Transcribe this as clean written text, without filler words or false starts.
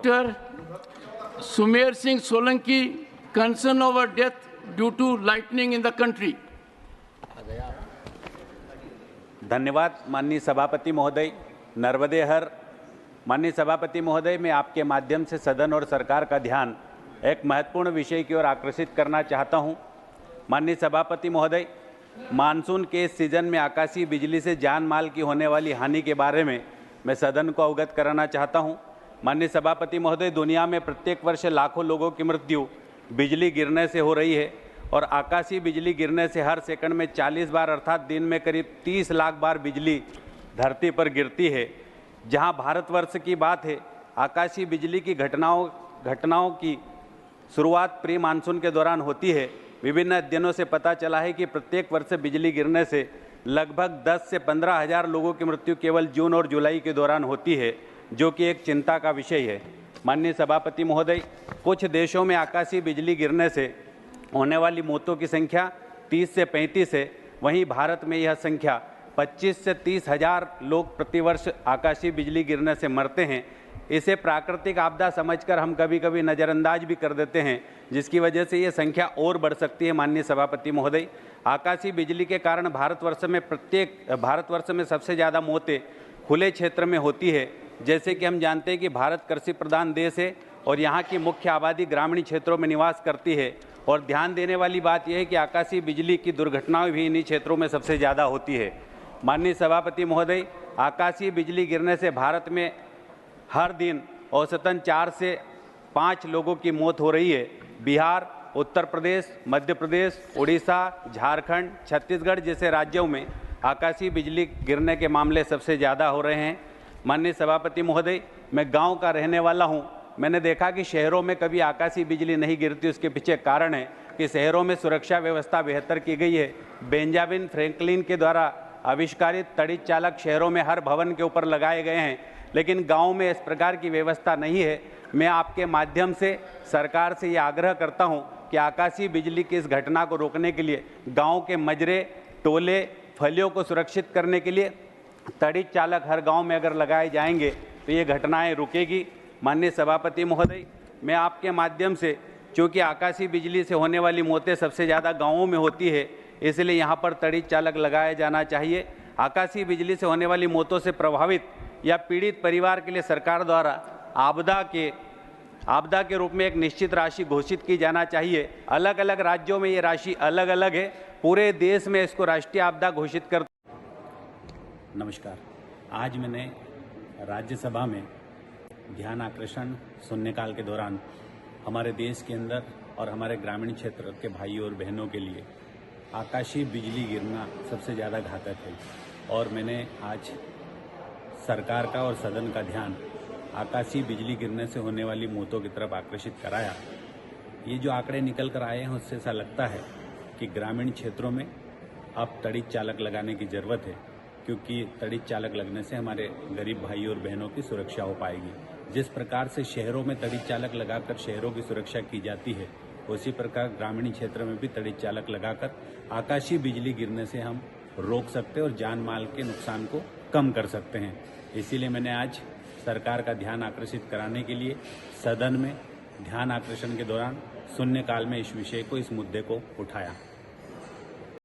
Dr. Sumer Singh Solanki, concern over death due to lightning in the country. धन्यवाद माननीय सभापति महोदय। नर्मदे हर। माननीय सभापति महोदय, मैं आपके माध्यम से सदन और सरकार का ध्यान एक महत्वपूर्ण विषय की ओर आकर्षित करना चाहता हूं। माननीय सभापति महोदय, मानसून के इस सीजन में आकाशीय बिजली से जान माल की होने वाली हानि के बारे में मैं सदन को अवगत कराना चाहता हूं। माननीय सभापति महोदय, दुनिया में प्रत्येक वर्ष लाखों लोगों की मृत्यु बिजली गिरने से हो रही है और आकाशीय बिजली गिरने से हर सेकंड में 40 बार अर्थात दिन में करीब 30 लाख बार बिजली धरती पर गिरती है। जहां भारतवर्ष की बात है, आकाशीय बिजली की घटनाओं की शुरुआत प्री मानसून के दौरान होती है। विभिन्न अध्ययनों से पता चला है कि प्रत्येक वर्ष बिजली गिरने से लगभग 10 से 15 हज़ार लोगों की मृत्यु केवल जून और जुलाई के दौरान होती है, जो कि एक चिंता का विषय है। माननीय सभापति महोदय, कुछ देशों में आकाशीय बिजली गिरने से होने वाली मौतों की संख्या 30 से 35 है। वहीं भारत में यह संख्या 25 से 30 हज़ार लोग प्रतिवर्ष आकाशीय बिजली गिरने से मरते हैं। इसे प्राकृतिक आपदा समझकर हम कभी कभी नज़रअंदाज भी कर देते हैं, जिसकी वजह से ये संख्या और बढ़ सकती है। माननीय सभापति महोदय, आकाशीय बिजली के कारण भारतवर्ष में सबसे ज़्यादा मौतें खुले क्षेत्र में होती है। जैसे कि हम जानते हैं कि भारत कृषि प्रधान देश है और यहाँ की मुख्य आबादी ग्रामीण क्षेत्रों में निवास करती है। और ध्यान देने वाली बात यह है कि आकाशीय बिजली की दुर्घटनाएं भी इन्हीं क्षेत्रों में सबसे ज़्यादा होती है। माननीय सभापति महोदय, आकाशीय बिजली गिरने से भारत में हर दिन औसतन 4 से 5 लोगों की मौत हो रही है। बिहार, उत्तर प्रदेश, मध्य प्रदेश, उड़ीसा, झारखंड, छत्तीसगढ़ जैसे राज्यों में आकाशीय बिजली गिरने के मामले सबसे ज़्यादा हो रहे हैं। माननीय सभापति महोदय, मैं गांव का रहने वाला हूं। मैंने देखा कि शहरों में कभी आकाशीय बिजली नहीं गिरती। उसके पीछे कारण है कि शहरों में सुरक्षा व्यवस्था बेहतर की गई है। बेंजामिन फ्रैंकलिन के द्वारा आविष्कारित तड़ित चालक शहरों में हर भवन के ऊपर लगाए गए हैं, लेकिन गांव में इस प्रकार की व्यवस्था नहीं है। मैं आपके माध्यम से सरकार से ये आग्रह करता हूं कि आकाशीय बिजली की इस घटना को रोकने के लिए गांव के मजरे, टोले, फलियों को सुरक्षित करने के लिए तड़ित चालक हर गांव में अगर लगाए जाएंगे तो ये घटनाएं रुकेगी। माननीय सभापति महोदय, मैं आपके माध्यम से, चूँकि आकाशीय बिजली से होने वाली मौतें सबसे ज़्यादा गाँवों में होती है, इसलिए यहाँ पर तड़ित चालक लगाया जाना चाहिए। आकाशीय बिजली से होने वाली मौतों से प्रभावित या पीड़ित परिवार के लिए सरकार द्वारा आपदा के रूप में एक निश्चित राशि घोषित की जाना चाहिए। अलग अलग राज्यों में ये राशि अलग अलग है। पूरे देश में इसको राष्ट्रीय आपदा घोषित कर। नमस्कार। आज मैंने राज्यसभा में ध्यान आकर्षण शून्यकाल के दौरान हमारे देश के अंदर और हमारे ग्रामीण क्षेत्र के भाइयों और बहनों के लिए आकाशीय बिजली गिरना सबसे ज़्यादा घातक है, और मैंने आज सरकार का और सदन का ध्यान आकाशीय बिजली गिरने से होने वाली मौतों की तरफ आकर्षित कराया। ये जो आंकड़े निकल कर आए हैं, उससे ऐसा लगता है कि ग्रामीण क्षेत्रों में अब तड़ित चालक लगाने की ज़रूरत है, क्योंकि तड़ित चालक लगने से हमारे गरीब भाइयों और बहनों की सुरक्षा हो पाएगी। जिस प्रकार से शहरों में तड़ित चालक लगाकर शहरों की सुरक्षा की जाती है, उसी प्रकार ग्रामीण क्षेत्र में भी तड़ित चालक लगाकर आकाशीय बिजली गिरने से हम रोक सकते हैं और जान माल के नुकसान को कम कर सकते हैं। इसीलिए मैंने आज सरकार का ध्यान आकर्षित कराने के लिए सदन में ध्यान आकर्षण के दौरान शून्यकाल में इस विषय को, इस मुद्दे को उठाया।